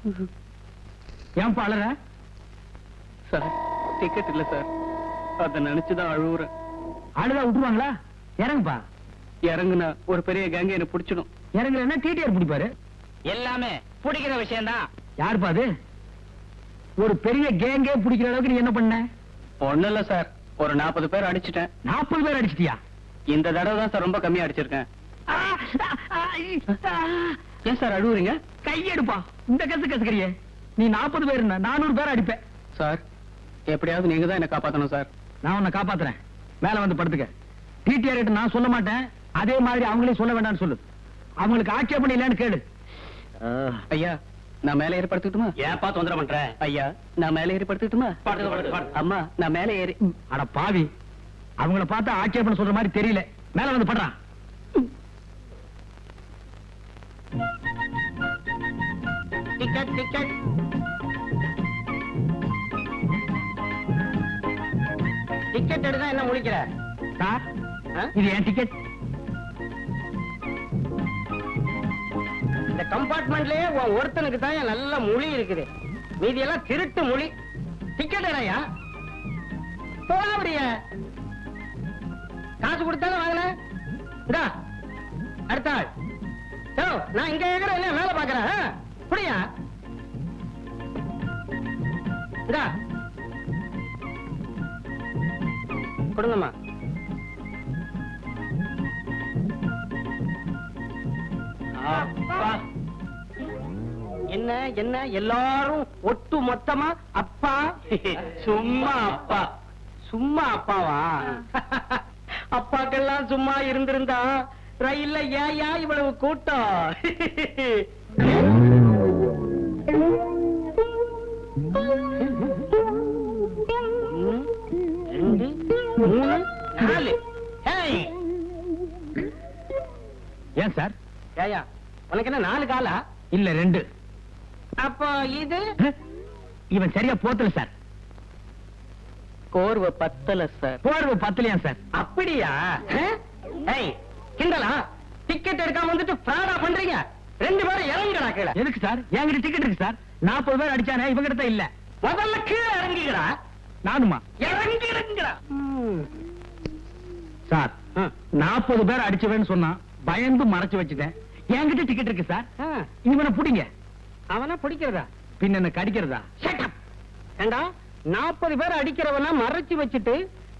ஏன் அழற? Sir ticket இல்ல சார், அத நினைச்சுதான் அழுவுறேன். அழுதா விட்டுருவாங்களா? இறங்குப்பா. இறங்குனா ஒரு பெரிய கேங்க என்ன பிடிச்சிடும். இறங்குறேன்னா டிடிஆர் பிடிப்பாரு. எல்லாமே பிடிக்கிற விஷயம் தான். யாருப்பா அது? ஒரு பெரிய கேங்கே பிடிக்கிற அளவுக்கு நீ என்ன பண்ண? ஒண்ணு இல்ல சார், ஒரு 40 பேர் அடிச்சிட்டேன். 40 பேர் அடிச்சிட்டியா? இந்த தடவை தான் சார் ரொம்ப கம்மியா அடிச்சிருக்கேன். ஏன் சார் அழுவுறீங்க? கையெடுப்பா. இந்த கசு கசுக்கிறியே. நீ 40 பேர் 400 பேர் அடிப்ப சார். எப்படியாவது நீங்க தான் என்ன காப்பாத்தணும் சார். நான் உன்னை காப்பாத்துறேன். மேல வந்து படுத்துக்க. டிடிஆர் நான் சொல்ல மாட்டேன், அதே மாதிரி அவங்களே சொல்ல வேண்டாம்னு சொல்லு. அவங்களுக்கு ஆட்சேபணம் இல்லைன்னு கேளு. ஐயா, நான் மேலே ஏறி படுத்துக்கிட்டுமா? ஏப்பா தொந்தரவு பண்ற? ஐயா, நான் மேலே ஏறி படுத்துக்கிட்டுமா? அம்மா, நான் மேலே ஏறி. அட பாவி, அவங்கள பார்த்தா ஆட்சேபணம் சொல்ற மாதிரி தெரியல. மேல வந்து படுறான். டிக்கெட் டிக்கெட் டிக்கெட் எடுத்தா என்ன முடிக்கிற? சார், இது என் டிக்கெட். இந்த கம்பார்ட்மெண்ட்லயே ஒருத்தனுக்கு தான் நல்ல மொழி இருக்குது, மீதி எல்லாம் திருட்டு மொழி. டிக்கெட் எடையா போறிய காசு கொடுத்தாலும் வாங்கின. அடுத்த ஆள். நான் இங்க இருக்கிற என்ன வேலை பாக்குறேன் புரியா? கொடுங்கம்மா. என்ன என்ன எல்லாரும் ஒட்டு மொத்தமா அப்பா? சும்மா அப்பா. சும்மா அப்பாவா? அப்பாக்கெல்லாம் சும்மா இருந்திருந்தா ரயில்ல ஏயா இவ்வளவு கூட்டம்? ரெண்டு மூணு நாலு. ஏன் சார்? ஏயா உனக்கு என்ன 4 காலா? இல்ல 2. அப்போ இது இவன் சரியா போத்தல சார். கோர்வை பத்தல சார். போர்வை பத்தலையா சார்? அப்படியா? கிண்டலா? டிக்கெட் எடுக்காம வந்துட்டு ஃப்ராடா பண்றீங்க. 2 பேரும் இறங்குடா கீழே. எதுக்கு சார்? என்கிட்ட டிக்கெட் இருக்கு சார். 40 பேர் அடிச்சானே, இவங்கிட்ட தான் இல்ல. முதல்ல கீழே இறங்கிக்கடா. நானுமா? இறங்கிடுங்கடா சார். 40 பேர் அடிச்சவன்னு சொன்னா பயந்து மறைச்சு வச்சுட்டேன். என்கிட்ட டிக்கெட் இருக்கு சார். இவனை புடிங்க. அவனா பிடிக்கிறதா? பின்ன என்ன கடிக்கிறதா? ஏண்டா 40 பேர் அடிக்கிறவனா மறைச்சு வச்சுட்டு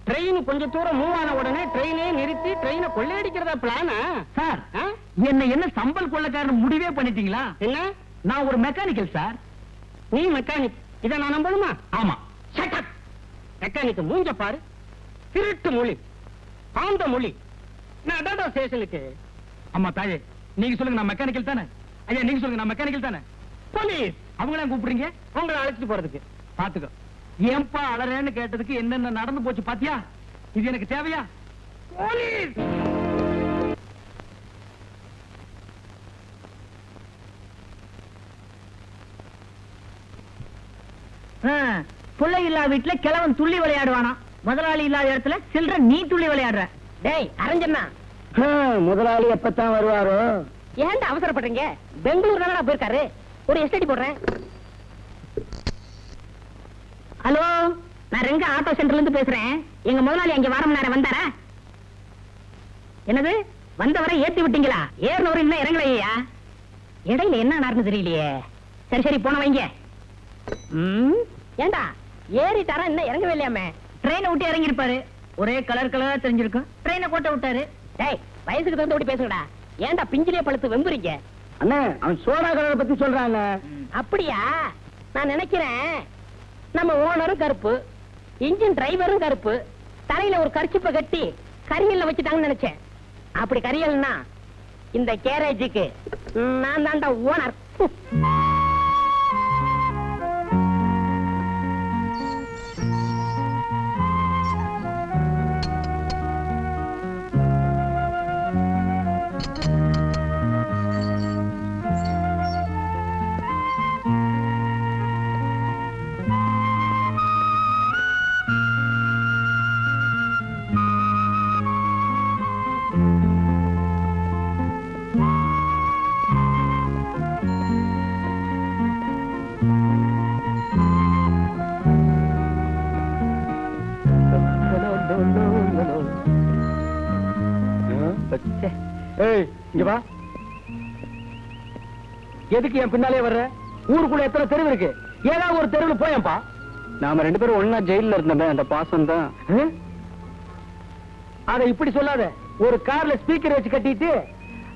ட்ரெயின் கொஞ்சம் தூரம் மூவ் ஆன உடனே ட்ரெயினே நிறுத்தி ட்ரெயினை கொள்ளையடிக்கிறதா பிளானா? சார், என்ன சம்பல் கொள்ளக்காரன் முடிவே பண்ணிட்டீங்களா? என்ன? நான் ஒரு மெக்கானிக்கல் சார். நீ மெக்கானிக், இத நான் நம்பணுமா? ஆமா. மெக்கானிக் மூஞ்ச பாரு. திருட்டு மொழி, பாந்த மொழி. நான் டாடா ஸ்டேஷனுக்கு. அம்மா தாயே, நீங்க சொல்லுங்க நான் மெக்கானிக்கல் தானே? ஐயா நீங்க சொல்லுங்க நான் மெக்கானிக்கல் தானே? போலீஸ். அவங்கள கூப்பிடுறீங்க? உங்களை அழைச்சிட்டு போறதுக்கு. பாத்துக்கோ. ஏன்பா அலறேன்னு கேட்டதுக்கு என்னென்ன நடந்து போச்சு பாத்தியா? இது எனக்கு தேவையா? போலீஸ். புள்ளை இல்லா வீட்டுல கிழவன் துள்ளி விளையாடுவானா, முதலாளி இல்லாத இடத்துல சில்ற நீ துள்ளி விளையாடுற. டேய் அரஞ்சனா, முதலாளி எப்பத்தான் வருவாரோ? ஏன்டா அவசரப்படுறீங்க? பெங்களூர் தானடா போயிருக்காரு. ஒரு எஸ்டடி போடுறேன். ஹலோ, நான் ரெங்க ஆட்டோ சென்டர்ல இருந்து பேசுறேன். எங்க முதலாளி அங்க வாரம் நேரம் வந்தாரா? என்னது, வந்தவரை ஏத்தி விட்டீங்களா? ஏறினவரு இன்னும் இறங்கலையா? இடையில என்ன நடந்து தெரியலையே. சரி சரி போன வைங்க. ஏண்டா ஏறிட்டாரா இன்னும் இறங்கவே இல்லையாமே? ட்ரெயினை விட்டு இறங்கி இருப்பாரு. ஒரே கலர் கலரா தெரிஞ்சிருக்கும். ட்ரெயினை கோட்டை விட்டாரு. டேய் வயசுக்கு தகுந்த ஓடி பேசுங்கடா. ஏன்டா பிஞ்சிலே பழுத்து வெம்புறீங்க? அண்ணா, அவன் சோடா கலரை பத்தி சொல்றாங்க. அப்படியா? நான் நினைக்கிறேன் நம்ம ஓனரும் கருப்பு, இன்ஜின் டிரைவரும் கருப்பு, தலையில ஒரு கர்ச்சிப்பை கட்டி கரியல்ல வச்சுட்டாங்கன்னு நினைச்சேன். அப்படி கரியல்னா இந்த கேரேஜுக்கு நான் தான்டா ஓனர். எதுக்கு என் பின்னாலே வர்ற? ஊருக்குள்ள எத்தனை தெருவு இருக்கு, ஏதாவது ஒரு தெருவில் போயப்பா. நாம 2 பேரும் ஒண்ணா ஜெயில இருந்தோமே, அந்த பாசம் தான். அத இப்படி சொல்லாத. ஒரு கார்ல ஸ்பீக்கர் வச்சு கட்டிட்டு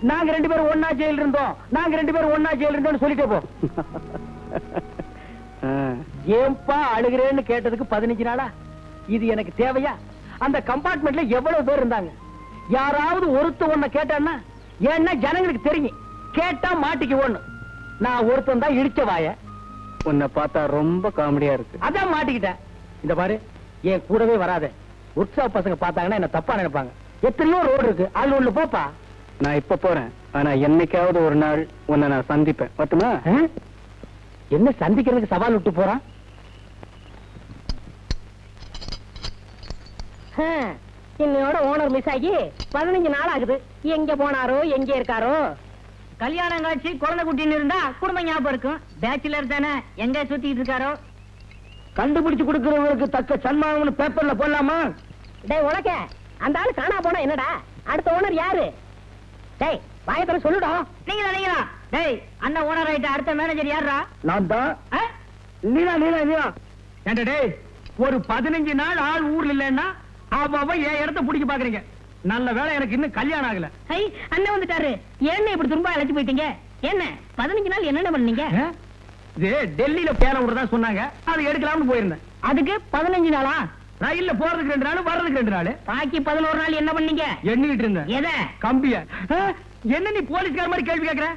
நாங்க 2 பேரும் ஒண்ணா ஜெயில இருந்தோம், நாங்க 2 பேரும் ஒண்ணா ஜெயில இருந்தோம்னு சொல்லிட்டே போ. ஏன்பா அழுகிறேன்னு கேட்டதுக்கு 15 நாளா? இது எனக்கு தேவையா? அந்த கம்பார்ட்மெண்ட்ல எவ்வளவு பேர் இருந்தாங்க. யாராவது ஒருத்த ஒண்ண கேட்டான்னா, ஏன்னா ஜனங்களுக்கு தெரியும், கேட்டா மாட்டிக்கு ஒண்ணு. நான் ஒருத்தன் தான் இடிச்ச வாய. உன்னை பார்த்தா ரொம்ப காமெடியா இருக்கு. அதான் மாட்டிக்கிட்டேன். இந்த பாரு, என் கூடவே வராத. உற்சாக பசங்க பார்த்தாங்கன்னா என்ன தப்பா நினைப்பாங்க. எத்தனையோ ரோடு இருக்கு, அது ஒண்ணு போப்பா. நான் இப்ப போறேன், ஆனா என்னைக்காவது ஒரு நாள் உன்னை நான் சந்திப்பேன். பட்டுமா? என்ன சந்திக்கிறதுக்கு சவால் விட்டு போறான்? இன்னையோட ஓனர் மிஸ் ஆகி 15 நாள் ஆகுது. எங்க போனாரோ, எங்க இருக்காரோ? கல்யாணம் காட்சி குழந்தை குட்டின்னு இருந்தா குடும்பம் ஞாபகம் இருக்கும். பேச்சுலர் தானே, எங்க சுத்திட்டு இருக்காரோ? கண்டுபிடிச்சு கொடுக்கிறவங்களுக்கு தக்க சன்மானம்னு பேப்பர்ல போடலாமா? டேய் உனக்க, அந்த ஆளு காணா போனா என்னடா? அடுத்த ஓனர் யாரு? டேய் வாயத்துல சொல்லுடா. நீங்களா? டேய் அண்ணன் ஓனர் ஆயிட்ட, அடுத்த மேனேஜர் யாரா? நான் தான். நீனா நீனா நீனா ஏண்டா டேய், ஒரு 15 நாள் ஆள் ஊர்ல இல்லன்னா அவ என் இடத்த பிடிக்க பாக்குறீங்க. நல்ல வேளை எனக்கு இன்னும் கல்யாணம் ஆகல. ஐ அண்ணன் வந்துட்டாரு. என்ன இப்படி திரும்ப அழைச்சு போயிட்டீங்க? என்ன 15 நாள் என்னென்ன பண்ணீங்க? இது டெல்லியில பேர விடுறதா சொன்னாங்க, அது எடுக்கலாம்னு போயிருந்தேன். அதுக்கு 15 நாளா? ரயில்ல போறதுக்கு 2 நாள், வர்றதுக்கு 2 நாள். பாக்கி 11 நாள் என்ன பண்ணீங்க? எண்ணிட்டு இருந்தேன். எதை? கம்பிய. என்ன நீ போலீஸ்கார மாதிரி கேள்வி கேக்குற?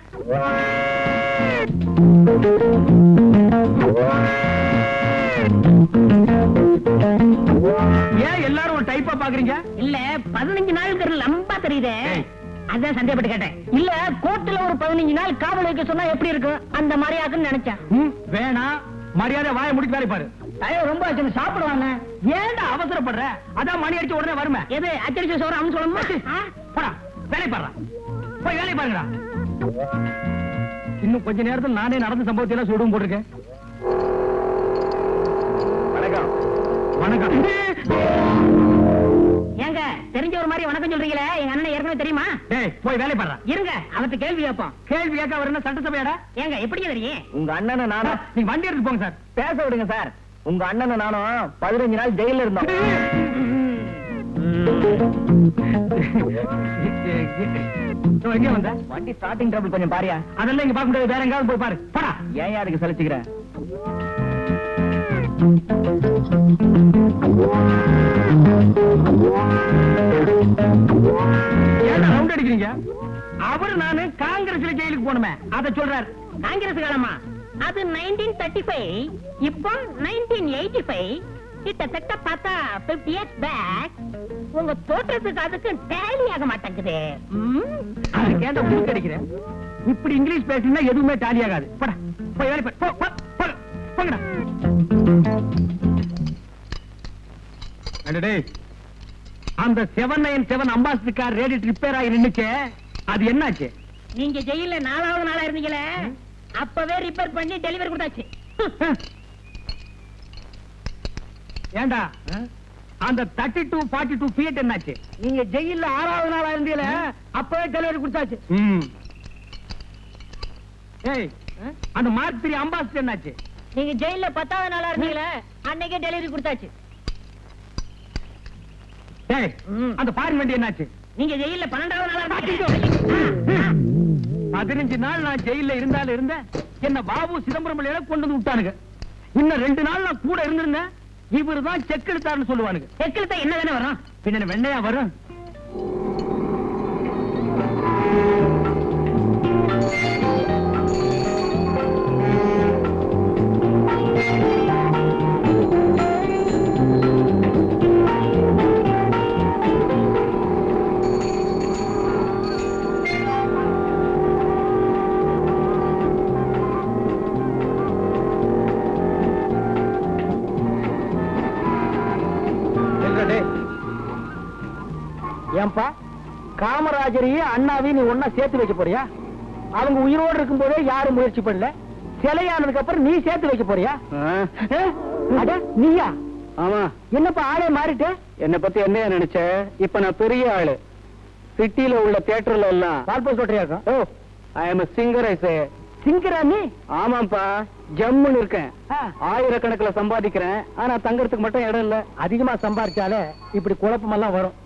ஏன் எல்லாரும் ஒரு டைப்பா பாக்குறீங்க? இல்ல 15 நாளுக்கு லம்பா தெரியுதே, அதான் சந்தேகப்பட்டு கேட்டேன். இல்ல கோர்ட்ல ஒரு 15 நாள் காவல் வைக்க சொன்னா எப்படி இருக்கும், அந்த மாதிரி ஆகுன்னு நினைச்சேன். வேணாம், மரியாதை வாயை முடிச்சு வேலை பாரு. ஐயோ ரொம்ப ஆச்சு, சாப்பிடுவாங்க. ஏன்டா அவசரப்படுற? அதான் மணி அடிச்சு உடனே வருமே. எது அச்சடிச்ச சோறு அவன் சொல்லணுமா? போடா வேலை பாடுறா, போய் வேலை பாருங்கடா. இன்னும் கொஞ்ச நேரத்தில் நானே நடந்த சம்பவத்தை எல்லாம் சொல்லுவோம் போட்டிருக்கேன். வணக்கம். வணக்கம். ஏங்க தெரிஞ்ச ஒரு மாதிரி வணக்கம் சொல்றீங்களே, எங்க அண்ணன் ஏற்கனவே தெரியுமா? டேய் போய் வேலை பாடுறா. இருங்க அவர்கிட்ட கேள்வி கேட்போம். கேள்வி கேட்க அவர் என்ன சட்டசபையாடா? ஏங்க எப்படி தெரியும்? உங்க அண்ணனை நானும். நீங்க வண்டி எடுத்து போங்க சார். பேச விடுங்க சார். உங்க அண்ணனை நானும் 15 நாள் ஜெயில இருந்தோம். எங்க வந்த? வண்டி ஸ்டார்டிங் ட்ரபிள் கொஞ்சம் பாரியா. அதெல்லாம் இங்க பார்க்க முடியாது, வேற எங்காவது போய் பாரு. போடா. ஏன் யாருக்கு சலிச்சுக்கிறேன்? ஏன்டா ரவுண்ட் அடிக்கிறீங்க? அவரு நானு காங்கிரஸ்ல ஜெயிலுக்கு போனமே, அத சொல்றாரு. காங்கிரஸ் காலமா? அது 1935, இப்போ 1985. கிட்டத்தட்ட பார்த்தா 50 years பேக். உங்க தோற்றத்துக்கு அதுக்கு டேலி ஆக மாட்டேங்குது. கேட்ட ஊருக்கு அடிக்கிறேன். இப்படி இங்கிலீஷ் பேசினா எதுவுமே டாலி ஆகாது. போடா போய் வேலை பாரு. போங்கடா. அந்த 797 அம்பாசிடர் கார் ரேடியேட்டர் ரிப்பேர் ஆகி நின்னுச்சே, அது என்னாச்சு? நீங்க ஜெயில 4வது நாளா இருந்தீங்களே, அப்பவே ரிப்பேர் பண்ணி டெலிவரி கொடுத்தாச்சு. ஏண்டா அந்த 32 42 ஃபீட் என்னாச்சு? நீங்க ஜெயில 6வது நாளா இருந்தீங்களே, அப்பவே டெலிவரி கொடுத்தாச்சு. ஏய் அந்த மார்க் 3 அம்பாசிடர் என்னாச்சு? நீங்க ஜெயில 10வது நாளா இருந்தீங்களே, அன்னைக்கே டெலிவரி கொடுத்தாச்சு. ஏய் அந்த ஃபாரின் வண்டி என்னாச்சு? நீங்க ஜெயில 12வது நாளா இருந்தீங்க. 15 நாள் நான் ஜெயில இருந்தாலும் இருந்தேன். என்ன பாபு சிதம்பரம் கொண்டு வந்து விட்டானுங்க. இன்னும் 2 நாள் நான் கூட இருந்திருந்தேன், இவருதான் செக் எடுத்தாருன்னு சொல்லுவானுங்க. செக் எடுத்தா என்ன தானே வரும்? பின்ன வெண்ணையா வரும். ஏன்பா காமராஜரையும் அண்ணாவையும் நீ ஒன்னா சேர்த்து வைக்க போறியா? அவங்க உயிரோடு இருக்கும் போதே யாரும் முயற்சி பண்ணல, சிலையானதுக்கு அப்புறம் நீ சேர்த்து வைக்க போறியா? அட நீயா? ஆமா. என்னப்பா ஆளே மாறிட்டு? என்ன பத்தி என்ன நினைச்ச? இப்ப நான் பெரிய ஆளு. சிட்டில உள்ள தியேட்டர்ல எல்லாம் பால்போஸ் ஓட்டறியா? ஓ ஐ அம் a singer. I say சிங்கரா நீ? ஆமாப்பா, ஜம்முன்னு இருக்கேன். ஆ. ஆயிரக்கணக்கில் சம்பாதிக்கிறேன். ஆனா தங்கறதுக்கு மட்டும் இடம் இல்ல. அதிகமா சம்பாரிச்சாலே இப்படி குழப்பமெல்லாம் வரும்.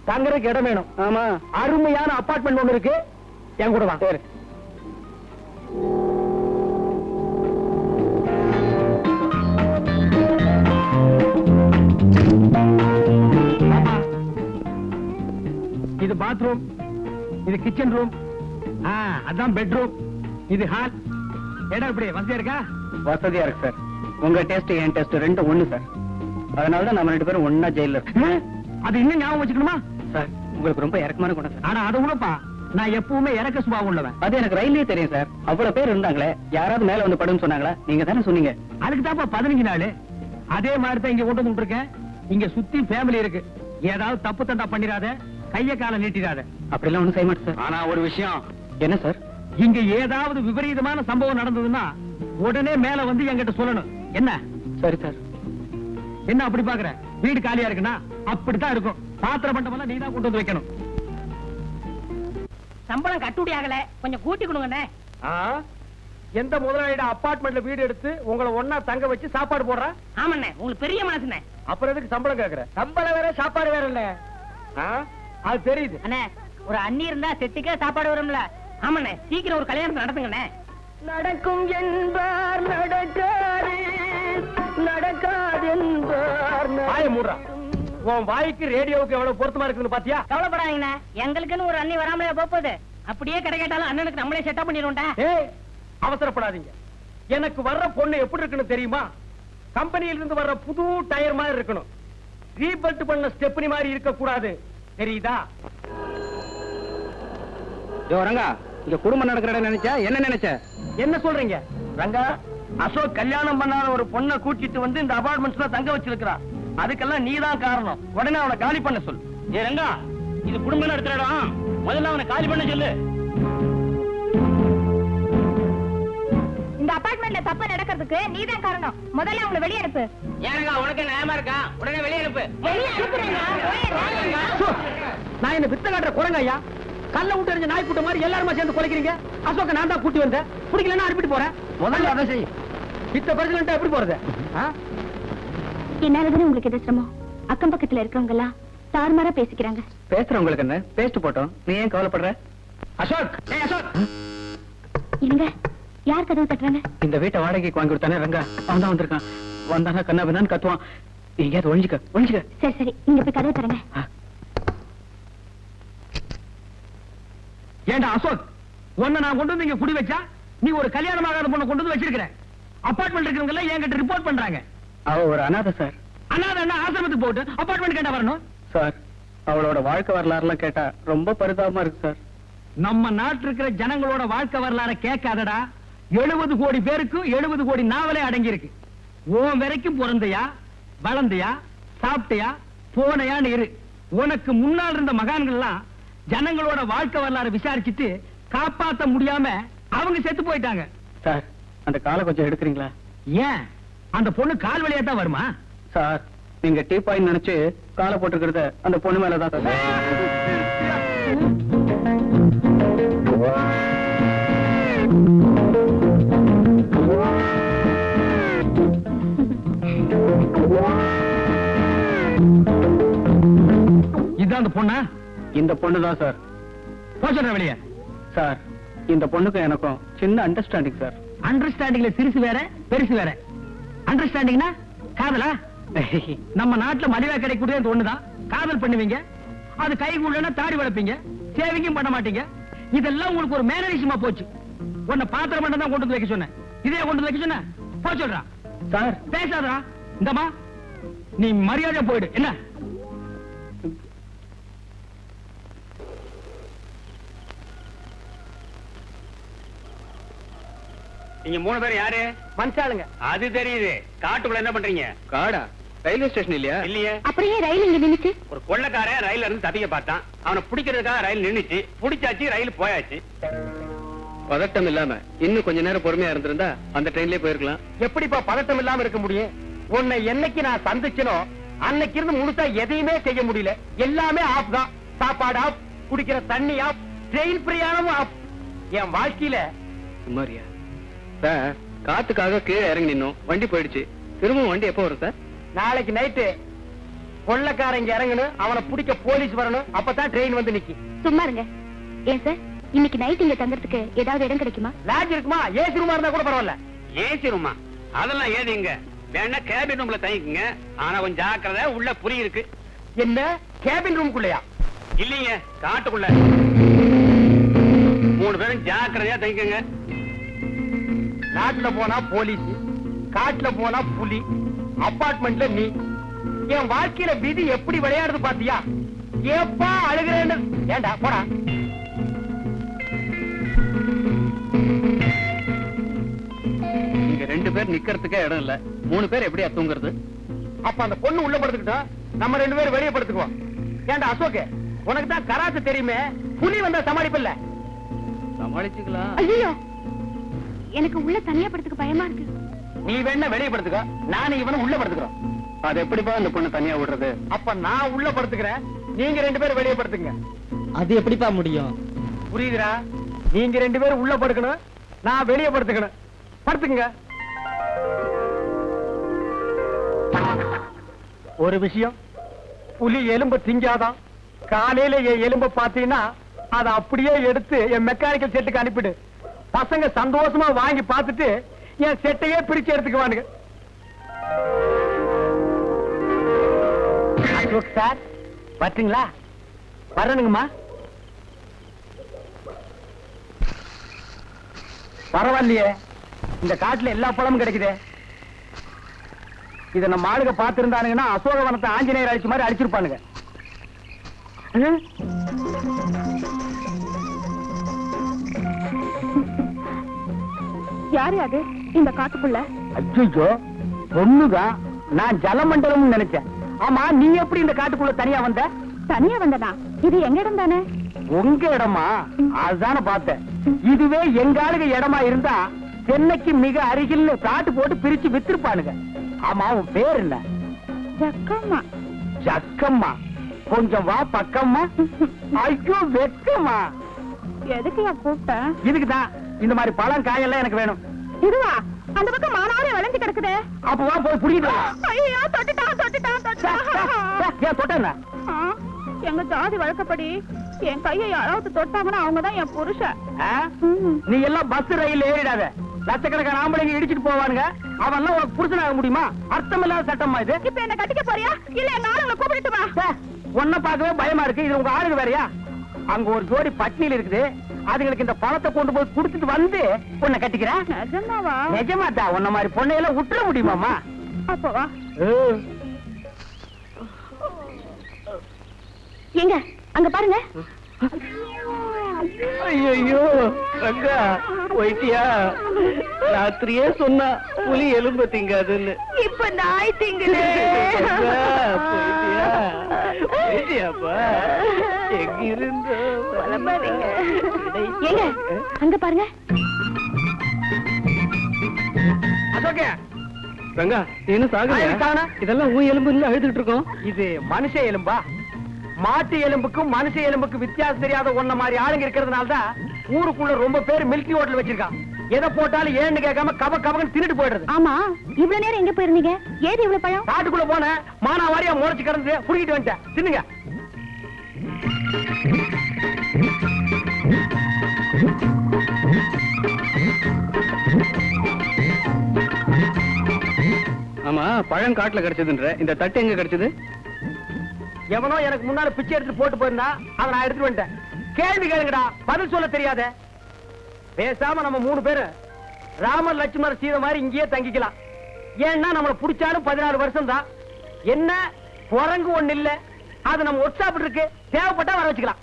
தங்கறதுக்கு இடம் வேணும். ஆமா, அருமையான அபார்ட்மெண்ட் ஒண்ணு இருக்கு, என் கூட வா. சரி. ஆமா. இது பாத்ரூம், இது கிச்சன் ரூம், அதான் பெட்ரூம், இது ஹால். இடம் எப்படி வசதியா இருக்கா? வசதியா இருக்கு சார். உங்க டேஸ்ட் என் டேஸ்ட் ரெண்டும் ஒண்ணு சார். அதனாலதான் நம்ம 2 பேரும் ஒன்னா ஜெயில இருக்கோம். அது இன்னும் ஞாபகம் வச்சுக்கணுமா? சார், உங்களுக்கு ரொம்ப இறக்கமான குணம் சார். ஆனா அது கூடப்பா, நான் எப்பவுமே இறக்க சுபாவம் உள்ளவன். அது எனக்கு ரயிலே தெரியும் சார். அவ்வளவு பேர் இருந்தாங்களே, யாராவது மேல வந்து படுன்னு சொன்னாங்களா? நீங்க தானே சொன்னீங்க. அதுக்கு தான்ப்பா 15 நாள். அதே மாதிரி தான் இங்க கொண்டு வந்து இருக்கேன். இங்க சுத்தி ஃபேமிலி இருக்கு. ஏதாவது தப்பு தண்டா பண்ணிராத, கைய கால நீட்டிராத. அப்படிலாம் ஒண்ணும் செய்ய மாட்டேன் சார். ஆனா ஒரு விஷயம், என்ன சார்? இங்க ஏதாவது விபரீதமான சம்பவம் நடந்ததுன்னா உடனே மேல வந்து என்கிட்ட சொல்லணும். என்ன? சரி சார். என்ன அப்படி பாக்குற? வீடு காலியா இருக்குன்னா அப்படித்தான் இருக்கும். பாத்திர பண்டமெல்லாம் நீதான் கொண்டு வந்து வைக்கணும். சம்பளம் கட்டுப்படி ஆகல, கொஞ்சம் கூட்டி கொடுங்கண்ணே. எந்த முதலாளியோட அபார்ட்மெண்ட்ல வீடு எடுத்து உங்களை ஒன்னா தங்க வச்சு சாப்பாடு போடுறா? ஆமாண்ணே, உங்களுக்கு பெரிய மனசுண்ணே. அப்புறம் எதுக்கு சம்பளம் கேக்குற? சம்பளம் வேற சாப்பாடு வேற இல்ல. அது தெரியுது. அண்ணே, ஒரு அண்ணி இருந்தா செட்டுக்கே சாப்பாடு வரும்ல. ஆமாண்ணே, சீக்கிரம் ஒரு கல்யாணம் நடத்துங்கண்ணே. நடக்கும் என்பார் நடக்காது, நடக்காது என்பார். வாய மூடுறா. உன் வாய்க்கு ரேடியோவுக்கு எவ்வளவு பொருத்தமா இருக்குன்னு பாத்தியா? கவலைப்படாதீங்கண்ணே, எங்களுக்குன்னு ஒரு அண்ணி வராமலே போகுது. அப்படியே கிடை கேட்டாலும் அண்ணனுக்கு நம்மளே செட்டப் பண்ணிடுவோம்டா. ஏய், அவசரப்படாதீங்க. எனக்கு வர்ற பொண்ணு எப்படி இருக்குன்னு தெரியுமா? கம்பெனியில இருந்து வர்ற புது டயர் மாதிரி இருக்கணும். ரீபல்ட் பண்ண ஸ்டெப்னி மாதிரி இருக்க கூடாது. தெரியுதா? ரங்கா, இங்க குடும்பம் நடக்கிற இடம் நினைச்சா என்ன நினைச்ச? என்ன சொல்றீங்க ரங்கா? அசோக் கல்யாணம் பண்ணாத ஒரு பொண்ணை கூட்டிட்டு வந்து இந்த அபார்ட்மெண்ட்ஸ்ல தங்க வச்சிருக்கான். அதுக்கெல்லாம் நீதான் காரணம். உடனே அவனை காலி பண்ண சொல்லு. ஏ ரங்கா, இது குடும்பம் நடத்துற இடம். முதல்ல அவனை காலி பண்ண சொல்லு. இந்த அபார்ட்மெண்ட்ல தப்பு நடக்கிறதுக்கு நீதான் காரணம். முதல்ல அவங்களை வெளியே அனுப்பு. ஏனங்க உனக்கு நியாயமா இருக்கா? உடனே வெளியே அனுப்பு. வெளியே அனுப்புறேங்க. நான் என்ன வித்த காட்டுற குரங்க ஐயா? கல்ல விட்டு எறிஞ்ச நாய் கூட்ட மாதிரி எல்லாருமா சேர்ந்து குலைக்கிறீங்க. அசோக்க நான் தான் கூட்டி வந்தேன். பிடிக்கலன்னா அனுப்பிட்டு போறேன். முதல்ல அதை செய். இத்த பிரச்சனை எப்படி போறது? என்னாலதானே உங்களுக்கு எது சிரமம்? அக்கம் பக்கத்துல இருக்கவங்க எல்லாம் தாறுமாறா பேசிக்கிறாங்க. பேசுறவங்களுக்கு என்ன? பேசிட்டு போட்டோம். நீ ஏன் கவலைப்படுற? அசோக், அசோக், இருங்க, யார் கதவு தட்டுறாங்க? இந்த வீட்டை வாடகைக்கு வாங்கி கொடுத்தானே ரங்கா, அவன் தான் வந்திருக்கான். வந்தானா கண்ணா பின்னான்னு கத்துவான். எங்கேயாவது ஒழிஞ்சுக்க. சரி சரி, நீங்க போய் கதவு தரங்க. ஏண்டா அசோக், உன்னை நான் கொண்டு வந்து இங்க குடி வச்சா நீ ஒரு கல்யாணமாகாத பொண்ணை கொண்டு வந்து வச்சிருக்கிற. அபார்ட்மெண்ட் இருக்கிறவங்க எல்லாம் என்கிட்ட ரிப்போர்ட் பண்றாங்க. அவ ஒரு அனாதை சார். அண்ணாத அண்ணா ஆசிரமத்துக்கு போட்டு அபார்ட்மெண்ட் கேட்டா வரணும் சார். அவளோட வாழ்க்கை வரலாறுலாம் கேட்டா ரொம்ப பரிதாபமா இருக்கு சார். நம்ம நாட்டு இருக்கிற ஜனங்களோட வாழ்க்கை வரலாற கேட்காதடா. 70 கோடி பேருக்கு 70 கோடி நாவலே அடங்கி இருக்கு. உன் வரைக்கும் பிறந்தையா, வளர்ந்தையா, சாப்பிட்டையா, போனையான்னு இரு. உனக்கு முன்னால் இருந்த மகான்கள் எல்லாம் ஜனங்களோட வாழ்க்கை வரலாறு விசாரிச்சுட்டு காப்பாத்த முடியாம அவங்க செத்து போயிட்டாங்க. சார், அந்த காலை கொஞ்சம் எடுக்கிறீங்களா? ஏன்? அந்த பொண்ணு கால் வழியா தான் வருமா? சார், நீங்க டீப்பாய் நினைச்சு காலை போட்டுக்கிறத அந்த பொண்ணு மேலதான் சார். இதான் அந்த பொண்ணா? இந்த பொண்ணுதான் சார். போச்சுற வெளியே. சார், இந்த பொண்ணுக்கும் எனக்கும் சின்ன அண்டர்ஸ்டாண்டிங் சார். அண்டர்ஸ்டாண்டிங்ல சிறுசு வேற பெருசு வேற. அண்டர்ஸ்டாண்டிங்னா காதலா? நம்ம நாட்டுல மலிவா கிடைக்கூடிய அந்த ஒண்ணுதான். காதல் பண்ணுவீங்க, அது கைக்குள்ளனா தாடி வளர்ப்பீங்க, சேவிங்கும் பண்ண மாட்டீங்க. இதெல்லாம் உங்களுக்கு ஒரு மேனரிசமா போச்சு. உன்னை பாத்திரம் மட்டும் தான் கொண்டு வந்து வைக்க சொன்னேன். இதே கொண்டு வந்து வைக்க சொன்ன போ சொல்றா. சார், பேசாதா? இந்தமா நீ மரியாதை போயிடு. என்ன? நீங்க 3 பேர் யாரு? மனுஷாளுங்க. அது தெரியுது. காட்டுக்குள்ள என்ன பண்றீங்க? காடா? ரயில்வே ஸ்டேஷன் இல்லையா? இல்லையே. அப்படியே ரயில் இங்க நின்னுச்சு. ஒரு கொள்ளக்காரன் ரயில்ல இருந்து தப்பிக்க பார்த்தான். அவனை பிடிக்கிறதுக்காக ரயில் நின்னுச்சு. பிடிச்சாச்சு, ரயில் போயாச்சு. பதட்டம் இல்லாம இன்னும் கொஞ்ச நேரம் பொறுமையா இருந்திருந்தா அந்த ட்ரெயின்லயே போயிருக்கலாம். எப்படிப்பா பதட்டம் இல்லாம இருக்க முடியும்? உன்னை என்னைக்கு நான் சந்திச்சனோ அன்னைக்கு இருந்து முழுசா எதையுமே செய்ய முடியல. எல்லாமே ஆப் தான். சாப்பாடு ஆப், குடிக்கிற தண்ணி ஆப், ட்ரெயின் பிரயாணமும் ஆப். என் வாழ்க்கையில சுமாரியா சார் காத்துக்காக கீழே இறங்கி நின்னோம், வண்டி போயிடுச்சு. திரும்பவும் வண்டி எப்போ வரும் சார்? நாளைக்கு நைட்டு கொள்ளக்காரன் இங்க இறங்கணும், அவனை பிடிக்க போலீஸ் வரணும், அப்பதான் ட்ரெயின் வந்து நிக்கி. சும்மா இருங்க. ஏன் சார் இன்னைக்கு நைட் இங்க தங்கறதுக்கு ஏதாவது இடம் கிடைக்குமா? லாட்ஜ் இருக்குமா? ஏசி ரூமா இருந்தா கூட பரவாயில்ல. ஏசி ரூமா? அதெல்லாம் ஏதிங்க. வேணா கேபின் ரூம்ல தங்கிக்குங்க. ஆனா கொஞ்சம் ஜாக்கிரதை, உள்ள புரி இருக்கு. என்ன கேபின் ரூம்குள்ளயா? இல்லீங்க, காட்டுக்குள்ள. 3 பேரும் ஜாக்கிரதையா தங்கிக்கங்க. நாட்டுல போனா போலீஸ், காட்டுல போனா புலி, அபார்ட்மெண்ட்ல நீ. என் வாழ்க்கையில விதி எப்படி விளையாடுது பாத்தியா? ஏப்பா அழுகிறேன்னு. ஏண்டா போடா. இங்க 2 பேர் நிக்கிறதுக்கே இடம் இல்ல, 3 பேர் எப்படியா தூங்குறது? அப்ப அந்த பொண்ணு உள்ள படுத்துக்கிட்டோம், நம்ம 2 பேரும் வெளியே படுத்துக்குவோம். ஏண்டா அசோக், உனக்கு தான் கராத்தே தெரியுமே, புலி வந்தா சமாளிப்பில்ல? சமாளிச்சுக்கலாம். ஐயோ, எனக்கு உள்ள தனியா படுத்துக்க பயமா இருக்கு. நீ வேணா வெளியே படுத்துக்க, நானும் இவனும் உள்ள படுத்துக்கிறோம். அது எப்படிப்பா அந்த பொண்ணு தனியா விடுறது? அப்ப நான் உள்ள படுத்துக்கிறேன், நீங்க 2 பேரும் வெளியே படுத்துங்க. அது எப்படிப்பா முடியும்? புரியுதுடா? நீங்க 2 பேரும் உள்ள படுக்கணும், நான் வெளியே படுத்துக்கணும். படுத்துங்க. ஒரு விஷயம், புலி எலும்பு திங்காதான். காலையில என் எலும்ப பாத்தீங்கன்னா அதை அப்படியே எடுத்து என் மெக்கானிக்கல் செட்டுக்கு அனுப்பிடு. பசங்க சந்தோஷமா வாங்கி பார்த்துட்டு என் செட்டையே பிரிச்சு எடுத்துக்குவானுங்க. அசோக் சார் பாத்தீங்களா? வரணுங்கம்மா. பரவாயில்லையே, இந்த காட்டுல எல்லா பழமும் கிடைக்குதே. இத நம்ம ஆளுங்க பாத்துருந்தானுங்கன்னா அசோகவனத்தை ஆஞ்சநேயர் அழிச்ச மாதிரி அழிச்சிருப்பானுங்க. யாரு அது இந்த காட்டுக்குள்ள? அச்சோ, பொண்ணுதான். நான் ஜலமண்டலம் நினைச்சேன். ஆமா, நீ எப்படி இந்த காட்டுக்குள்ள தனியா வந்த? தனியா வந்தனா? இது எங்க இடம் தானே? உங்க இடமா? அதுதானே பார்த்தேன். இதுவே எங்க ஆளுங்க இடமா இருந்தா சென்னைக்கு மிக அருகில் காட்டு போட்டு பிரிச்சு வித்திருப்பானுங்க. ஆமா, உன் பேர் என்ன? ஜக்கம்மா. ஜக்கம்மா? கொஞ்சம் வா பக்கம்மா. ஐயோ வெக்கம்மா. எதுக்கு கூப்பிட்ட? இதுக்குதான். இந்த மாதிரி பழம் காயெல்லாம் எனக்கு வேணும். இதுவா? அந்த பக்கம் மானாவே விளைஞ்சு கிடக்குது. அப்ப வா போய் புடிக்கிட்டு வா. ஐயோ, தொட்டுட்டான் தொட்டுட்டான் தொட்டுட்டான். ஏன் தொட்டா? எங்க ஜாதி வழக்கப்படி என் கையை யாராவது தொட்டாங்கன்னா அவங்கதான் என் புருஷன். நீ எல்லாம் பஸ் ரயில் ஏறிடாத. லட்சக்கணக்கான ஆம்பளைங்க இடிச்சிட்டு போவானுங்க. அவன்லாம் உனக்கு புருஷனாக முடியுமா? அர்த்தம் இல்லாத சட்டமா இது? இப்ப என்ன கட்டிக்க போறியா இல்ல எங்க ஆளுங்களை கூப்பிட்டு வா? உன்னை பார்க்கவே பயமா இருக்கு. இது உங்க ஆளுங்க வேறயா? அங்க ஒரு ஜோடி பட்னியில் இருக்குது. அதுங்களுக்கு இந்த பணத்தை கொண்டு போய் கொடுத்துட்டு வந்து உன்னை கட்டிக்கிறேன். நிஜமாவா? நிஜமாத்தா. உன்ன மாதிரி பொண்ணையெல்லாம் விட்டுற முடியுமாமா? அப்ப வா. எங்க அங்க பாருங்க. ஐயோ ரங்கா போயிட்டியா? ராத்திரியே சொன்னா புலி எலும்பு திங்காதுன்னு. இப்ப நாய் திங்குது. போயிட்டியா? போயிட்டியாப்பா? எங்க இருந்து ஏங்க அங்க பாருங்க. அசோகே, ரங்கா என்ன சாகுது? இதெல்லாம் ஊ எலும்பு இல்ல அழுதுட்டு இருக்கோம். இது மனுஷ எலும்பா? மாட்டு எலும்புக்கும் மனுஷ எலும்புக்கும் வித்தியாசம் தெரியாத ஒன்ன மாதிரி ஆளுங்க இருக்கிறதுனாலதான் ஊருக்குள்ள ரொம்ப பேர் மில்கி ஹோட்டல் வச்சிருக்கான். எதை போட்டாலும் ஏன்னு கேட்காம கப கபன்னு தின்னுட்டு போயிடுறது. ஆமா, இவ்வளவு நேரம் எங்க போயிருந்தீங்க? ஏது இவ்வளவு பழம்? காட்டுக்குள்ள போன மானாவாரியா முளைச்சு கிடந்து புடிக்கிட்டு வந்துட்டேன். தின்னுங்க. ஆமா, பழம் காட்டுல கிடைச்சதுன்ற இந்த தட்டு எங்க கிடைச்சது? எவனோ எனக்கு முன்னால பிச்சை எடுத்து போட்டு போயிருந்தா அதை நான் எடுத்துட்டு வந்துட்டேன். கேள்வி கேளுங்கடா, பதில் சொல்ல தெரியாத. பேசாம நம்ம 3 பேரு ராமர் லட்சுமணர் சீதை மாதிரி இங்கேயே தங்கிக்கலாம். ஏன்னா நம்மள புடிச்சாலும் 14 வருஷம் தான். என்ன குரங்கு ஒண்ணு இல்ல, அது நம்ம ஒர்க் ஷாப் இருக்கு, தேவைப்பட்டா வர வச்சுக்கலாம்.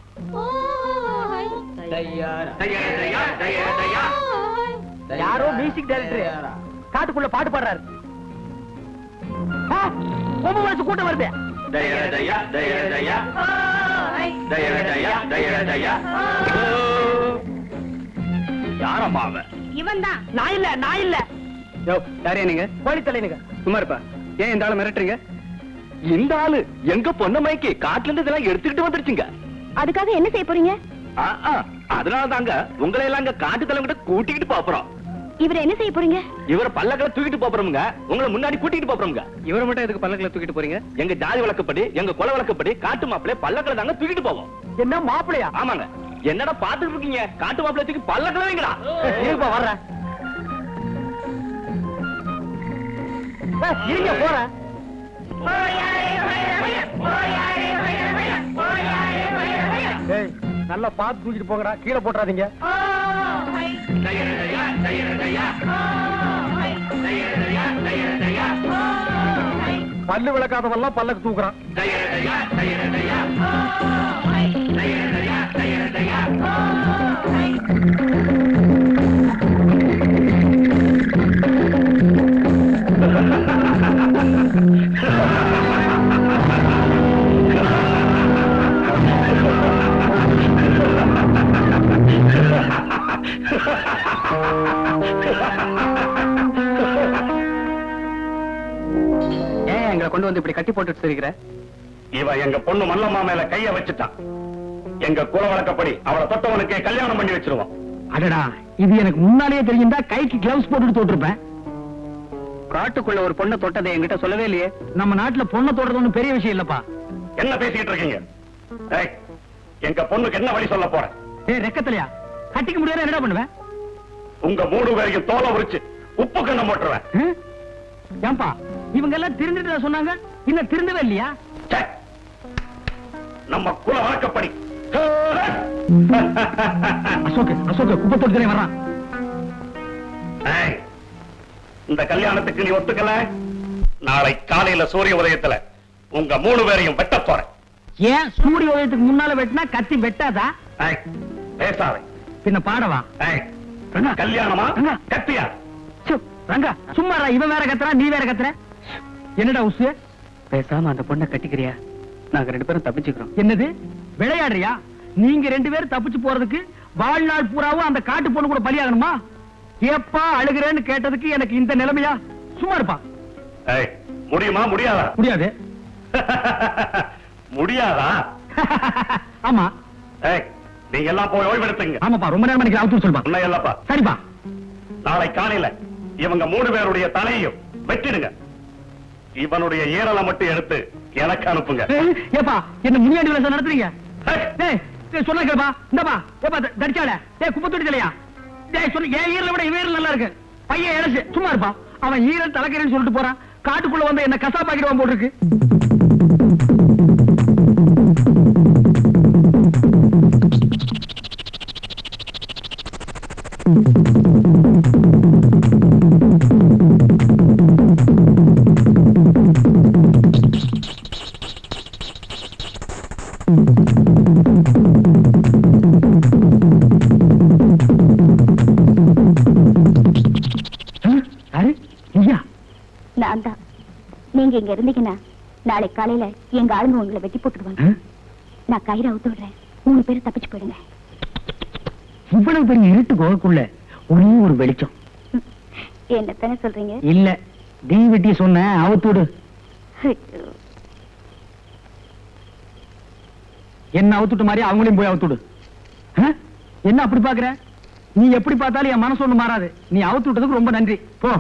யாரோ மியூசிக் டைரக்டர் காட்டுக்குள்ள பாட்டு பாடுறாரு. ரொம்ப மனசு கூட்டம் வருது. யாரம்மா அவன்? இவன் தான். நான் இல்ல, நான் இல்ல. யாரையா நீங்க? கோழித்தலைனுங்க. சும்மா இருப்பா. ஏன் இந்த ஆளை மிரட்டுறீங்க? இந்த ஆளு எங்க பொண்ணமைக்கு காட்டுல இருந்து இதெல்லாம் எடுத்துக்கிட்டு வந்துருச்சுங்க. அதுக்காக என்ன செய்ய போறீங்க? அதனால தாங்க உங்களை எல்லாம் காட்டு தலைவங்கிட்ட கூட்டிக்கிட்டு போறோம். இவரை என்ன செய்ய போறீங்க? இவர பல்லக்களை தூக்கிட்டு போறோமுங்க, உங்களை முன்னாடி கூட்டிட்டு போறோமுங்க. இவரை மட்டும் எதுக்கு பல்லக்கில் தூக்கிட்டு போறீங்க? எங்க ஜாதி வழக்கப்படி, எங்க குல வழக்கப்படி காட்டு மாப்பிள்ளை பல்லக்களை தாங்க தூக்கிட்டு போவோம். என்ன மாப்பிளையா? ஆமாங்க. என்னடா பாத்துட்டு இருக்கீங்க? காட்டு மாப்பிள்ளை தூக்கி பல்லக்களை வைங்கடா. இருப்பா வர்றேன். இருங்க போறேன். ஏய், நல்லா பார்த்து தூக்கிட்டு போங்கடா, கீழே போட்டுறாதீங்க. பல்லு விளக்காதவெல்லாம் பல்லக்கு தூக்குறான். ஏன் எங்களை கொண்டு வந்து இப்படி கட்டி போட்டுட்டு இருக்கிற? இவன் எங்க பொண்ணு மல்லம்மா மேல கைய வச்சுட்டான். எங்க குல வழக்கப்படி அவளை தொட்டவனுக்கே கல்யாணம் பண்ணி வச்சிருவோம். அடடா, இது எனக்கு முன்னாலேயே தெரியுந்தா கைக்கு கிளவுஸ் போட்டுட்டு தொட்டிருப்பேன். காட்டுக்குள்ள ஒரு பொண்ணை தொட்டதை என்கிட்ட சொல்லவே இல்லையே. நம்ம நாட்டுல பொண்ணை தொடுறது ஒண்ணும் பெரிய விஷயம் இல்லப்பா. என்ன பேசிக்கிட்டு இருக்கீங்க? ஏய், எங்க பொண்ணுக்கு என்ன வழி சொல்ல போற? ஏய் ரெக்கத்தலையா, கட்டிக்க முடியாத என்னடா பண்ணுவேன்? உங்க 3 பேரையும் தோலை உரிச்சு உப்பு கண்ணம் போட்டுருவேன். ஏன்பா இவங்க எல்லாம் திருந்துட்டு சொன்னாங்க, இன்னும் திருந்தவே இல்லையா? ச்சே, நம்ம குல வழக்கப்படி. அசோக் குப்பத்தோடு வர்றான். ஏய், இந்த கல்யாணத்துக்கு நீ ஒத்துக்கல, நாளை காலையில சூரிய உதயத்துல உங்க 3 பேரையும் வெட்ட போறேன். ஏன் சூரிய உதயத்துக்கு முன்னால வெட்டினா கத்தி வெட்டாதா? ஏய், பேசாதே. பின்ன பாடவா? ஏய், கல்யாணமா கத்தியா? ரங்கா சும்மா இவன் வேற கத்துறா, நீ வேற கத்துற. என்னடா உசு? பேசாம அந்த பொண்ணை கட்டிக்கிறியா? நாங்க 2 பேரும் தப்பிச்சுக்கிறோம். என்னது விளையாடுறியா? நீங்க 2 பேரும் தப்பிச்சு போறதுக்கு வாழ்நாள் பூராவும் அந்த காட்டு பொண்ணு கூட பலியாகணுமா? ஏப்பா அழுகிறேன்னு கேட்டதுக்கு எனக்கு இந்த நிலைமையா? சும்மா இருப்பா. ஏய், முடியுமா முடியாதா? முடியாது. முடியாதா? ஆமா. ஏய், நீங்க எல்லாம் போய் ஓய்வெடுத்துங்க. ஆமாப்பா, ரொம்ப நேரம் எனக்கு அவுத்து சொல்லுப்பா. உன்னை இல்லப்பா. சரிப்பா. நாளை காலையில இவங்க 3 பேருடைய தலையையும் வெட்டிடுங்க. இவனுடைய ஈரலை மட்டும் எடுத்து எனக்கு அனுப்புங்க. ஏப்பா என்ன முனியாண்டி விளையாட நடத்துறீங்க? ஏய், சொன்னா கேப்பா. இந்தப்பா ஏப்பா தடிச்சால. குப்பை தொட்டி தலையா? சொன்ன என் ஈரலை விட இவன் ஈரல் நல்லா இருக்கு. பையன் இழச்சு சும்மா இருப்பா. அவன் ஈரல் தலைக்கிறேன்னு சொல்லிட்டு போறான். காட்டுக்குள்ள வந்து என்ன கசாப்பாக்கிடுவான் போட்டுருக்கு. நான் தான். நீங்க இங்க இருந்தீங்கன்னா நாளை காலையில எங்க ஆளுங்க உங்களை வெட்டி போட்டுடுவாங்க. நான் கயிறு அவுத்து விடுறேன். 3 பேரும் தப்பிச்சு போயிடுங்க. இவ்வளவு பெரிய இருட்டு கோகுள்ள ஒரே ஒரு வெளிச்சம். என்னத்தானே சொல்றீங்க? இல்ல, தீ வெட்டி சொன்ன அவுத்துடு. என்ன அவுத்துட்டு மாதிரி அவங்களையும் போய் அவுத்துடு. என்ன அப்படி பாக்குற? நீ எப்படி பார்த்தாலும் என் மனசு ஒண்ணு மாறாது. நீ அவுத்து விட்டதுக்கு ரொம்ப நன்றி. போ.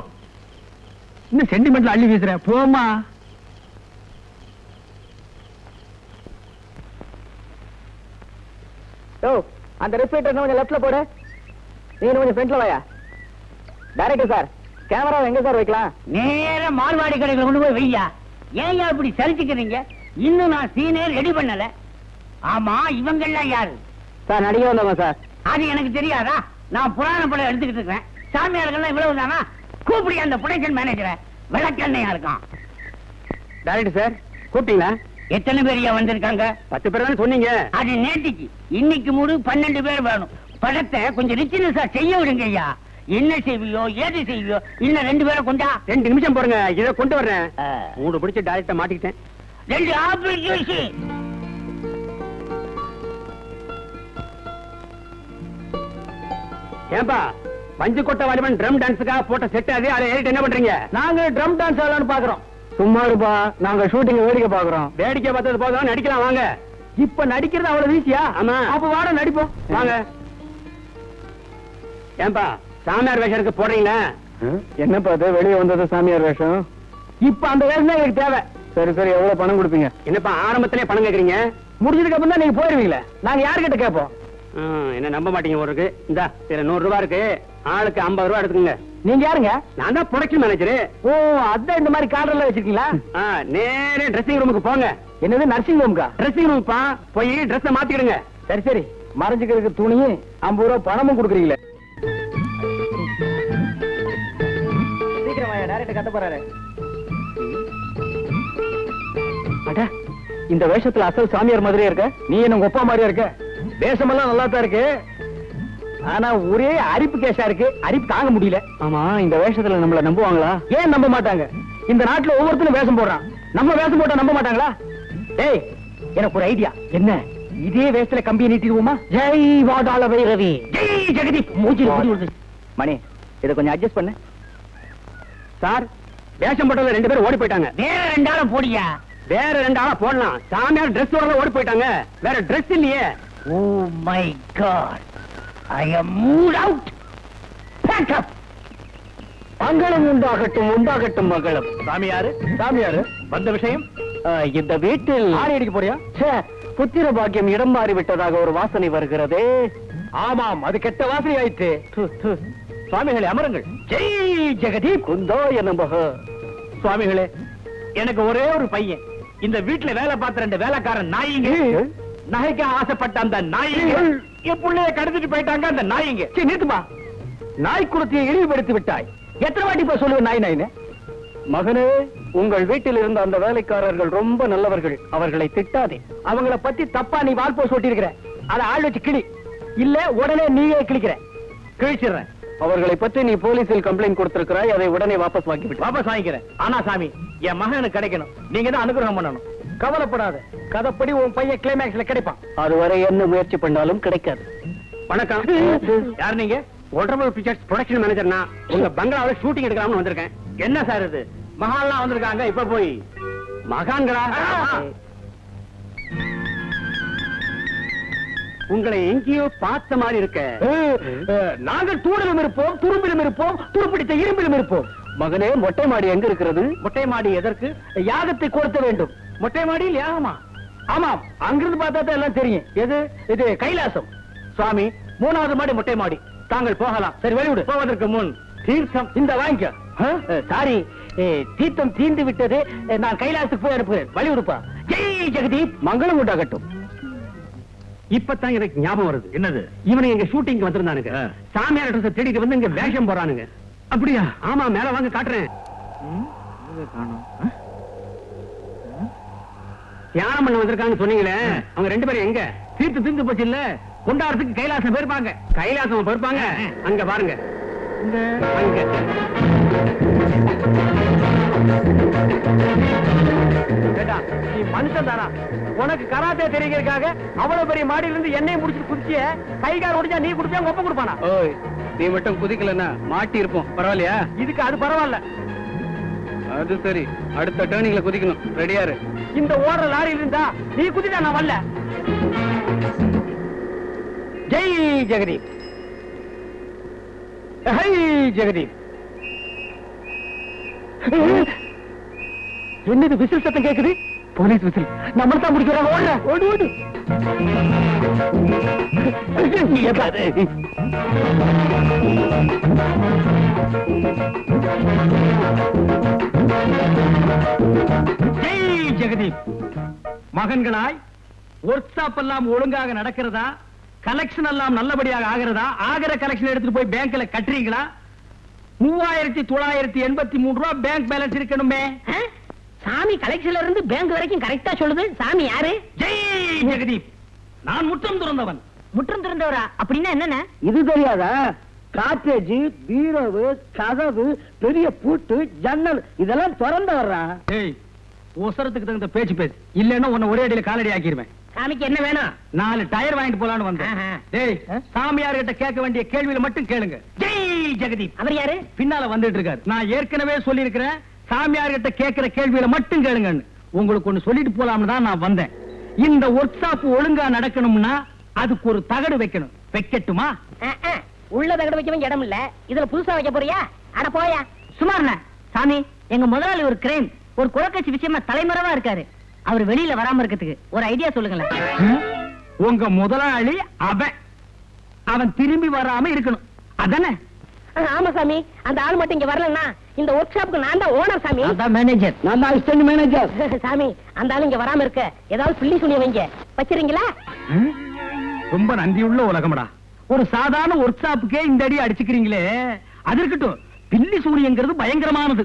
இன்னும் சென்டிமெண்ட்ல அள்ளி வீசுற. போமா. அந்த ரெஸ்பெக்டர் கொஞ்சம் லெஃப்ட்ல போடு. நீ கொஞ்சம் ஃப்ரண்ட்ல வாயா. டைரக்டர் சார், கேமரா எங்க சார் வைக்கலாம்? நேர மால்வாடி கடைகளை கொண்டு போய் வையா. ஏன் இப்படி சரிச்சுக்கிறீங்க? இன்னும் நான் சீனே ரெடி பண்ணல. ஆமா, இவங்க எல்லாம் யாரு? சார் நடிகை வந்தவங்க சார். அது எனக்கு தெரியாதா? நான் புராண படம் எடுத்துக்கிட்டு இருக்கேன். சாமியார்கள்லாம் இவ்வளவு தானா? கூப்பிடி அந்த ப்ரொடக்ஷன் மேனேஜரை. விளக்கண்ணையா இருக்கான். டைரக்டர் சார் கூப்பிட்டீங்களா? எத்தனை பேரையா வந்திருக்காங்க? 10 பேர் தானே சொன்னீங்க. அது நேற்றுக்கு. இன்னைக்கு மூடு 12 பேர் வேணும். படத்தை கொஞ்சம் ரிச்சினஸா செய்ய விடுங்க ஐயா. என்ன செய்வியோ ஏது செய்வியோ இன்னும் 2 பேரை கொண்டா. 2 நிமிஷம் போடுங்க, இதை கொண்டு வர்றேன். 3 பிடிச்சு டைரக்டா மாட்டிக்கிட்டேன். 2 ஆப்பிள் ஜூஸ். ஏன்பா பஞ்சு கொட்ட வாலிபன் ட்ரம் டான்ஸுக்காக போட்ட செட் அது. அதை ஏறிட்டு என்ன பண்றீங்க? நாங்க ட்ரம் டான்ஸ் ஆடலாம்னு பாக்குறோம். சும்மா இருப்பா, நாங்க ஷூட்டிங் வேடிக்கை பாக்குறோம். வேடிக்கை பார்த்தது போதும், நடிக்கலாம் வாங்க. இப்ப நடிக்கிறது அவ்வளவு ஈஸியா? ஆமா. அப்ப வாட நடிப்போம் வாங்க. ஏன்பா சாமியார் வேஷத்துக்கு போடுறீங்களா? என்னப்பா அது வெளியே வந்தது சாமியார் வேஷம்? இப்ப அந்த வேஷம் தான் எனக்கு தேவை. சரி சரி, எவ்வளவு பணம் கொடுப்பீங்க? என்னப்பா ஆரம்பத்திலே பணம் கேக்குறீங்க? முடிஞ்சதுக்கு அப்புறம் தான் நீங்க போயிருவீங்களே, நாங்க யாருக்கிட்ட கேட்போம்? என்ன நம்ப மாட்டீங்க ஒரு இருக்கு. இந்த இதுல 100 ரூபாய் இருக்கு, ஆளுக்கு 50 ரூபாய் எடுத்துக்கங்க. நீங்க யாருங்க? நான் தான் ப்ரொடக்ஷன் மேனேஜர். ஓ, அதான் இந்த மாதிரி கார்டர்ல வச்சிருக்கீங்களா? நேரே ட்ரெஸ்ஸிங் ரூமுக்கு போங்க. என்னது நர்சிங் ஹோம்கா? ட்ரெஸ்ஸிங் ரூம்ப்பா, போய் ட்ரெஸ்ஸ மாத்திக்கிடுங்க. சரி சரி, மறைஞ்சுக்கிறதுக்கு துணியும் 50 ரூபாய் பணமும் கொடுக்குறீங்களே. சீக்கிரம் வாயா, டைரக்டர் கத்த போறாரு. அட, இந்த வேஷத்துல அசல் சாமியார் மாதிரியே இருக்க. நீ என்ன உங்க அப்பா மாதிரியா இருக்க? வேஷமெல்லாம் நல்லா தான் இருக்கு, ஆனா ஒரே அரிப்பு கேஷா இருக்கு. அரிப்பு தாங்க முடியல. ஆமா, இந்த வேஷத்துல நம்மள நம்புவாங்களா? ஏன் நம்ப மாட்டாங்க? இந்த நாட்டுல ஒவ்வொருத்தரும் வேஷம் போடுறான். நம்ம வேஷம் போட்டா நம்ப மாட்டாங்களா? டேய், எனக்கு ஒரு ஐடியா. என்ன? இதே வேஷத்துல கம்பியை நீட்டிடுவோமா? ஜெய் வாடாள வைரவி, ஜெய் ஜெகதீப். மூஞ்சில முடி விழுது. மணி, இத கொஞ்சம் அட்ஜஸ்ட் பண்ணு. சார், வேஷம் போட்டவங்க 2 பேரும் ஓடி போயிட்டாங்க. வேற 2 ஆளை போடியா. வேற 2 ஆளா போடலாம். சாமியார் ட்ரெஸ்ஸோட ஓடி போயிட்டாங்க. வேற ட்ரெஸ் இல்லையே. Oh my God, I am mood out. Pack up. மங்களம் உண்டாகட்டும், உண்டாகட்டும் மங்களம். சாமியாரு, சாமியாரு, வந்த விஷயம்? இந்த வீட்டில் ஆணி அடிக்க போறியா? புத்திர பாக்கியம் இடம் மாறி விட்டதாக ஒரு வாசனை வருகிறதே. ஆமாம், அது கெட்ட வாசனை ஆயிற்று. சுவாமிகளே, அமருங்கள். ஜெய் ஜெகதீப். குந்தோய நமஹ. சுவாமிகளே, எனக்கு ஒரே ஒரு பையன். இந்த வீட்டுல வேலை பார்த்த 2 வேலைக்காரன் நாயிங்க, நகைக்க ஆசைப்பட்ட அந்த நாயிங்க என் புள்ளைய கடத்திட்டு போயிட்டாங்க. அந்த நாயிங்க. சரி, நிறுத்துமா. நாய் குலத்தையை இழிவுபடுத்தி விட்டாய். எத்தனை வாட்டி இப்ப சொல்லுவேன் நாய் நாயின்னு? மகனே, உங்கள் வீட்டில் இருந்த அந்த வேலைக்காரர்கள் ரொம்ப நல்லவர்கள். அவர்களை திட்டாதே. அவங்கள பத்தி தப்பா நீ வால்போஸ் ஓட்டி இருக்கிற. அத ஆள் வச்சு கிளி. இல்ல உடனே நீயே கிளிக்கிற. கிழிச்சிடுறேன். அவர்களை பற்றி நீ போலீசில் கம்ப்ளைண்ட் கொடுத்திருக்கிறாய். அதை உடனே வாபஸ் வாங்கிவிட்டு. வாபஸ் வாங்கிக்கிறேன். ஆனா சாமி, என் மகனுக்கு கிடைக்கணும். நீங்க தான் அனுகிரகம் பண்ணணும். கவலைப்படாத, கதைப்படி உன் பையன் கிளைமேக்ஸ்ல கிடைப்பான். அதுவரை என்ன முயற்சி பண்ணாலும் கிடைக்காது. வணக்கம். யார் நீங்க? Wonderful pictures production manager. நான் உங்க பங்களாவில் ஷூட்டிங் எடுக்கலாம்னு வந்திருக்கேன். என்ன சார் இது? மகான்லாம் வந்திருக்காங்க. இப்ப போய் மகான்களா? உங்களை எங்கேயோ பார்த்த மாதிரி இருக்க. நாங்கள் தூணிலும் இருப்போம், துரும்பிலும் இருப்போம், துருப்பிடித்த இரும்பிலும் இருப்போம். மகனே, மொட்டை மாடி எங்க இருக்கிறது? மொட்டை மாடி எதற்கு? யாகத்தை கொடுத்த வேண்டும். மொட்டை மாடியில் யாகமா? ஆமாம், அங்கிருந்து பார்த்தா தான் எல்லாம் தெரியும். எது? இது கைலாசம். சுவாமி, 3வது மாடி மொட்டை மாடி. தாங்கள் போகலாம். சரி, வெளிவிடு. போவதற்கு முன் தீர்த்தம் இந்த வாங்கிக்க. சாரி, தீர்த்தம் தீர்ந்து விட்டது. நான் கைலாசத்துக்கு போய் அனுப்புகிறேன். வழிவிடுப்பா. ஜெய் ஜெகதீப். மங்களம் உண்டாகட்டும். இப்பதான் எனக்கு ஞாபகம் வருது. என்னது? இவனை எங்க ஷூட்டிங் வந்திருந்தானுங்க. சாமியார் ட்ரெஸ் தேடிட்டு வந்து இங்க வேஷம் போறானுங்க. அப்படியா? ஆமா, மேல வாங்க காட்டுறேன். தியானம் பண்ண வந்திருக்கான்னு சொன்னீங்களே, அவங்க 2 பேரும் எங்க? தீர்த்து தீர்ந்து போச்சு இல்ல, கொண்டாடுறதுக்கு கைலாசம் போயிருப்பாங்க. கைலாசம் போயிருப்பாங்க. அங்க பாருங்க. அங்க கேட்டா, நீ மனுஷன் தானா? உனக்கு கராத்தே தெரிகிறதுக்காக அவ்வளவு பெரிய மாடியில இருந்து என்னையும் முடிச்சு குதிச்சிய. கைகார் ஒடிச்சா நீ குடிச்சா உங்க அப்பா கொடுப்பானா? ஓய், நீ மட்டும் குதிக்கலன்னா மாட்டி இருப்போம். பரவாயில்லையா? இதுக்கு அது பரவாயில்ல. அது சரி, அடுத்த டர்னிங்ல குதிக்கணும். ரெடியாரு? இந்த ஓடுற லாரி இருந்தா நீ குதிட்டா நான் வரல. ஜெய் ஜெகதீப். ஹை ஜெகதீப். என்னது விசில் சத்தம் கேக்குது? Police whistle. நம்ம தான் முடிக்கிறாங்க. ஓடுற, ஓடு ஓடு. ஜெய் ஜெகதீப். மகன்களாய், ஒர்க் ஷாப் எல்லாம் ஒழுங்காக நடக்கிறதா? கலெக்ஷன் எல்லாம் நல்லபடியாக ஆகிறதா? ஆகிற கலெக்ஷன் எடுத்துட்டு போய் பேங்க்ல கட்டுறீங்களா? 3983 ரூபாய் பேங்க் பேலன்ஸ் இருக்கணுமே. சாமி கலெக்ஷன்ல இருந்து பேங்க் வரைக்கும் கரெக்டா சொல்லுது. சாமி யாரு? ஜெய் ஜெகதீப். நான் முற்றம் துறந்தவன். முற்றம் திறந்தவரா? அப்படின்னா என்னென்ன? இது தெரியாதா? காட்டேஜ், பீரோவு, கதவு, பெரிய பூட்டு, ஜன்னல் இதெல்லாம் திறந்து வர்றான். ஏய், ஒசரத்துக்கு தகுந்த பேச்சு பேசு. இல்லன்னா உன்னை ஒரே அடியில காலடி ஆக்கிருவேன். சாமிக்கு என்ன வேணும்? 4 டயர் வாங்கிட்டு போலான்னு வந்தேன். டேய், சாமியார் கிட்ட கேட்க வேண்டிய கேள்வியில மட்டும் கேளுங்க. ஜெய் ஜெகதீப். அவர் யாரு? பின்னால வந்துட்டு இருக்காரு. நான் ஏற்கனவே சொல்லி இருக்கிறேன், சாமியார் கிட்ட கேட்கிற கேள்வியில மட்டும் கேளுங்கன்னு. உங்களுக்கு ஒண்ணு சொல்லிட்டு போலாம்னு தான் நான் வந்தேன். இந்த ஒர்க் ஷாப் ஒழுங்கா நடக்கணும்னா அதுக்கு ஒரு தகடு வைக்கணும். வைக்கட்டுமா? உள்ள தகடு வைக்க இடம் இல்ல, இதுல புதுசா வைக்க போறியா? அட போயா. சுமார்ண்ண சாமி, எங்க முதலாளி ஒரு கிரேன், ஒரு குலக்கட்சி விஷயமா தலைமறைவா இருக்காரு. அவர் வெளியில வராம இருக்கிறதுக்கு ஒரு ஐடியா சொல்லுங்களேன். உங்க முதலாளி அவன் திரும்பி வராம இருக்கணும், அதானே? ஆமா சாமி, அந்த ஆள் மட்டும் இங்க வரலன்னா இந்த ஒர்க் ஷாப்புக்கு நான் தான் ஓனர் சாமி. அதான் மேனேஜர். நான் தான் அசிஸ்டன்ட் மேனேஜர். சாமி, அந்த ஆள் இங்க வராம இருக்க ஏதாவது பில்லி சொல்லி வைங்க, வச்சிருங்களா? ரொம்ப நன்றியுள்ள உலகம்டா. ஒரு சாதாரண ஒர்க் ஷாப்புக்கே இந்த அடி அடிச்சுக்கிறீங்களே, அது இருக்கட்டும். பில்லி சூரியங்கிறது பயங்கரமானது.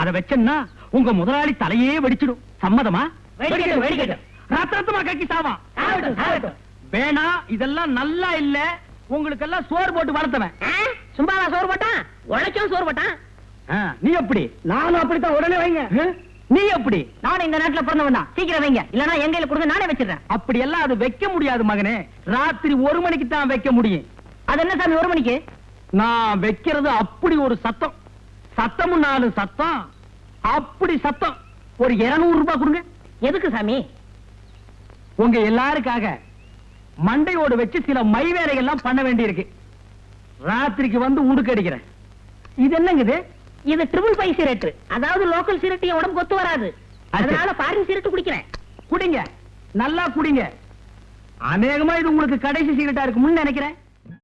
அத வச்சேன்னா உங்க முதலாளி தலையே வெடிச்சிடும். சம்மதமா? வெடிக்கட்டும். ரத்தமா கக்கி சாவா. வேணா, இதெல்லாம் நல்லா இல்ல. உங்களுக்கு எல்லாம் சோறு போட்டு வளர்த்தவன். சும்மாவா சோறு போட்டான்? உழைச்சும் சோறு போட்டான். நீ எப்படி? நானும் அப்படித்தான். உடனே வைங்க. நீ எப்படி? நானும் இந்த நாட்டுல பிறந்தவன் தான். சீக்கிரம் வைங்க, இல்லன்னா எங்க கையில கொடுங்க, நானே வச்சிடுறேன். அப்படி எல்லாம் அது வைக்க முடியாது மகனே. ராத்திரி 1 மணிக்கு தான் வைக்க முடியும். அது என்ன சாமி 1 மணிக்கு? நான் வைக்கிறது அப்படி ஒரு சத்தம். சத்தமும் 4 சத்தம். அப்படி சத்தம். ஒரு 200 ரூபாய் கொடுங்க. எதுக்கு சாமி? உங்க எல்லாருக்காக மண்டையோடு வச்சு சில மை வேலைகள்லாம் பண்ண வேண்டி இருக்கு. ராத்திரிக்கு வந்து உடுக்கடிக்கிறேன். இது என்னங்குது? இது ட்ரிபிள் 5 சிரட்டு. அதாவது லோக்கல் சிரட்டு என் உடம்பு கொத்து வராது. அதனால ஃபாரின் சிரட்டு குடிக்கிறேன். குடிங்க, நல்லா குடிங்க. அநேகமா இது உங்களுக்கு கடைசி சிகரெட்டா இருக்கும்னு நினைக்கிறேன்.